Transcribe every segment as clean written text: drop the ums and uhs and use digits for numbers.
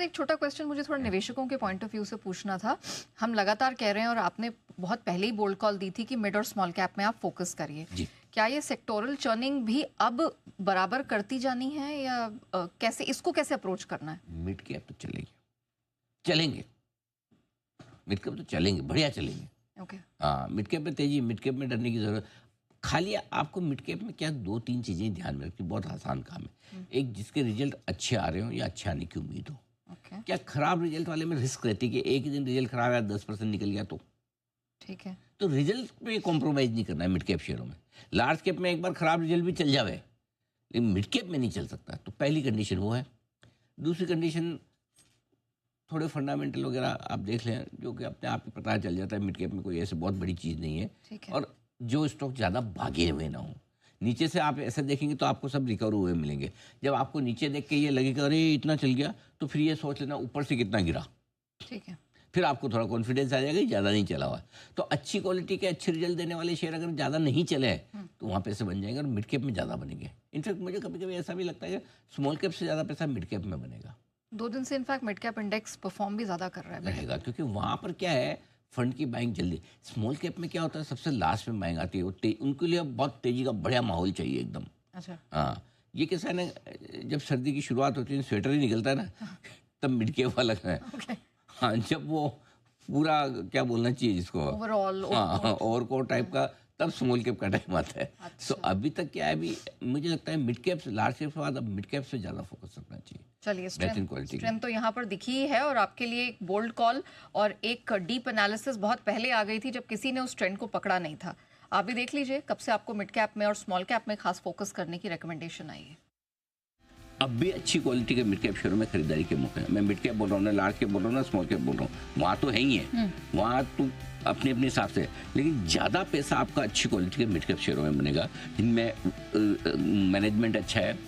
एक छोटा क्वेश्चन मुझे थोड़ा निवेशकों के पॉइंट ऑफ व्यू से पूछना था। हम लगातार कह रहे हैं और आपने बहुत पहले ही बोल्ड कॉल दी थी कि मिड और स्मॉल कैप में आप फोकस करिए। क्या ये सेक्टोरल चर्निंग भी अब बराबर करती जानी है या कैसे इसको कैसे अप्रोच करना है? मिड कैप तो चलेंगे, मिड कैप तो चलेंगे, बढ़िया चलेंगे। ओके। हाँ, मिड कैप में तेजी, मिड कैप में डरने की जरूरत। खाली आपको मिड कैप में क्या 2-3 चीजें ध्यान में रखनी, बहुत आसान काम है। एक, जिसके रिजल्ट अच्छे आ रहे हो या अच्छे आने की उम्मीद हो। क्या खराब रिजल्ट वाले में रिस्क रहती है कि एक ही दिन रिजल्ट खराब है, 10% निकल गया तो ठीक है, तो रिजल्ट पे कॉम्प्रोमाइज नहीं करना है मिड कैप शेयरों में। लार्ज कैप में एक बार खराब रिजल्ट भी चल जावे, लेकिन मिड कैप में नहीं चल सकता। तो पहली कंडीशन वो है। दूसरी कंडीशन, थोड़े फंडामेंटल वगैरह आप देख लें, जो कि अपने आप ही पता चल जाता है मिड कैप में कोई ऐसे बहुत बड़ी चीज़ नहीं है। और जो स्टॉक ज़्यादा भागे हुए ना हो। नीचे से आप ऐसे देखेंगे तो आपको सब रिकवर हुए मिलेंगे। जब आपको नीचे देख के ये लगेगा अरे इतना चल गया, तो फिर ये सोच लेना ऊपर से कितना गिरा। ठीक है, फिर आपको थोड़ा कॉन्फिडेंस आ जाएगा, ज़्यादा नहीं चला हुआ। तो अच्छी क्वालिटी के अच्छे रिजल्ट देने वाले शेयर अगर ज़्यादा नहीं चले हैं तो वहाँ पैसे बन जाएंगे और मिड कैप में ज़्यादा बनेंगे। इनफैक्ट मुझे कभी कभी ऐसा भी लगता है कि स्मॉल कैप से ज़्यादा पैसा मिड कैप में बनेगा। 2 दिन से in fact mid cap index perform भी ज़्यादा कर रहा है रहेगा, क्योंकि वहाँ पर क्या है, फंड की बाइंग जल्दी। स्मॉल कैप में क्या होता है, सबसे लास्ट में बाइंग आती है। उनके लिए बहुत तेज़ी का बढ़िया माहौल चाहिए एकदम। अच्छा। हाँ, ये कैसा है ना, जब सर्दी की शुरुआत होती है, स्वेटर ही निकलता है ना, तब मिड कैप वाला है। हाँ, जब वो पूरा क्या बोलना चाहिए जिसको, ओवरऑल, हाँ, ओवरकोट टाइप का, तब स्मॉल कैप का टाइम आता है। तो अभी तक क्या है, अभी मुझे लगता है मिड कैप से, लार्ज कैप के बाद अब मिड कैप से ज़्यादा फोकस रखना चाहिए। चलिए, स्ट्रेंथ तो यहाँ पर दिखी ही है और आपके लिए एक बोल्ड कॉल और एक डीप एनालिसिस बहुत पहले आ गई थी जब किसी ने उस ट्रेंड को पकड़ा नहीं था। आप भी देख लीजिए कब से आपको मिड कैप में और स्मॉल कैप में खास फोकस करने की रिकमेंडेशन आई है। अब भी अच्छी क्वालिटी के मिड कैप शेयरों में खरीदारी के मौके हैं। मैं मिड कैप बोल रहा हूँ ना, लार्ज कैप बोल रहा हूँ ना, स्मॉल कैप बोल रहा हूँ, वहाँ तो है ही है, वहाँ तो अपने अपने हिसाब से। लेकिन ज़्यादा पैसा आपका अच्छी क्वालिटी के मिड कैप शेयरों में बनेगा, जिनमें मैनेजमेंट अच्छा है,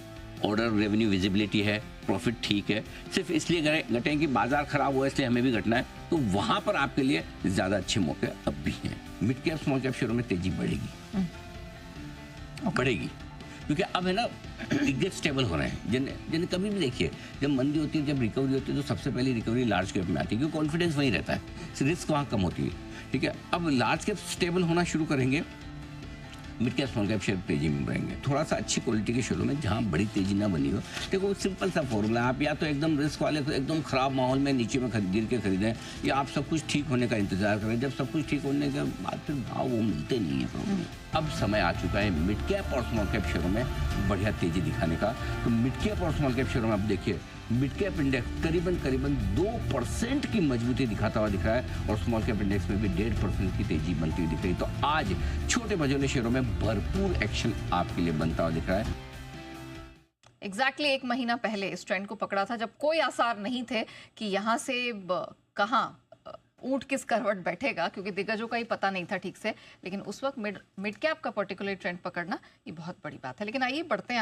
ऑर्डर रेवेन्यू विजिबिलिटी है, प्रॉफिट ठीक है। सिर्फ इसलिए घटे कि बाजार खराब हुआ इसलिए हमें भी घटना है, तो वहाँ पर आपके लिए ज़्यादा अच्छे मौके अब भी हैं। मिड कैप स्मॉल कैप शेयरों में तेजी बढ़ेगी, बढ़ेगी, क्योंकि अब है ना, गेट स्टेबल हो रहे हैं। जिन्हें कभी भी देखिए, जब मंदी होती है, जब रिकवरी होती है, तो सबसे पहली रिकवरी लार्ज कैप में आती है, क्योंकि कॉन्फिडेंस वहीं रहता है, रिस्क वहाँ कम होती है। ठीक है, अब लार्ज कैप स्टेबल होना शुरू करेंगे, mid cap small cap share तेजी में बढ़ेंगे। थोड़ा सा अच्छी क्वालिटी के शेयरों में जहाँ बड़ी तेजी ना बनी हो, देखो सिंपल सा फॉर्मूला, आप या तो एकदम रिस्क वाले एकदम खराब माहौल में नीचे में गिर के खरीदें, या आप सब कुछ ठीक होने का इंतजार करें। जब सब कुछ ठीक होने के बाद फिर भाव वो मिलते नहीं है। अब समय आ चुका है मिड कैप और स्मॉल कैप शेयरों में बढ़िया तेजी दिखाने का। तो मिड कैप और स्मॉल कैप शेयरों में आप देखिए, मिड कैप इंडेक्स करीबन 2% की मजबूती दिखाता हुआ दिख रहा है, और स्मॉल कैप इंडेक्स में भी 1.5% की तेजी बनती हुई दिख रही है। तो आज छोटे मझोले शेयरों में भरपूर एक्शन आपके लिए बनता हुआ दिख रहा है। एग्जैक्टली 1 महीना पहले इस ट्रेंड को पकड़ा था, जब कोई आसार नहीं थे कि यहाँ से कहाँ ऊंट किस करवट बैठेगा, क्योंकि दिग्गजों का ही पता नहीं था ठीक से। लेकिन उस वक्त मिड कैप का पर्टिकुलर ट्रेंड पकड़ना ये बहुत बड़ी बात है। लेकिन आइए बढ़ते हैं